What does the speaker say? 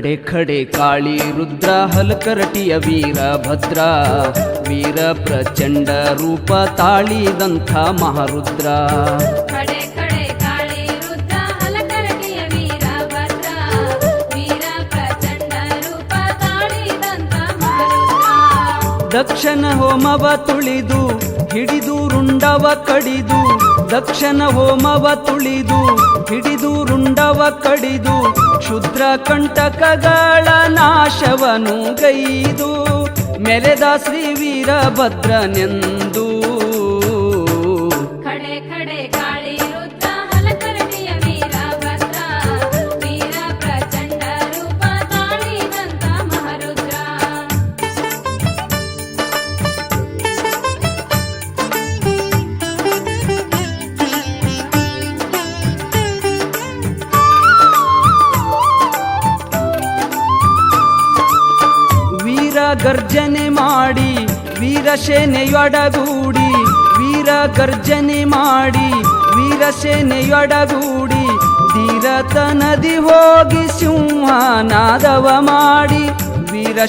ಖಡೆ ಖಡೆ ಕಾಳಿ ರುದ್ರ ಹಲಕರಟಿಯ ವೀರಭದ್ರ ವೀರ ಪ್ರಚಂಡ ರೂಪ ತಾಳಿದಂಥ ಮಹಾರುದ್ರ ಖಡೆ ಖಡೆ ಕಾಳಿ ರುದ್ರ ಹಲಕರಟಿಯ ವೀರಭದ್ರ ವೀರ ಪ್ರಚಂಡ ರೂಪ ತಾಳಿದಂಥ ಮಹಾರುದ್ರ ದಕ್ಷನ ಹೋಮವ ತುಳಿದು ಹಿಡಿದು ರುಂಡವ ಕಡಿದು ದಕ್ಷನ ಹೋಮವ ತುಳಿದು ಹಿಡಿದು ರುಂಡವ ಕಡಿದು ಕ್ಷುದ್ರ ಕಂಟಕಗಳ ನಾಶವನು ಗೈದು ಮೆರೆದ ಶ್ರೀ ವೀರಭದ್ರನೆಂದು ಖಡೆ ಖಡೆ ಕಾಳಿ ರುದ್ರ ಹಲಕರಟಿಯ ವೀರಭದ್ರ ವೀರ ಪ್ರಚಂಡ ರೂಪ ತಾಳಿದಂಥ ಮಹಾರುದ್ರ ಗರ್ಜನೆ ಮಾಡಿ ವೀರಸೇನೆಯೊಡಗೂಡಿ ವೀರ ಗರ್ಜನೆ ಮಾಡಿ ವೀರಸೇನೆಯೊಡಗೂಡಿ ಧೀರತ ನದಿ ಹೋಗಿ ಸಿಂಹನಾದವ ಮಾಡಿ ವೀರ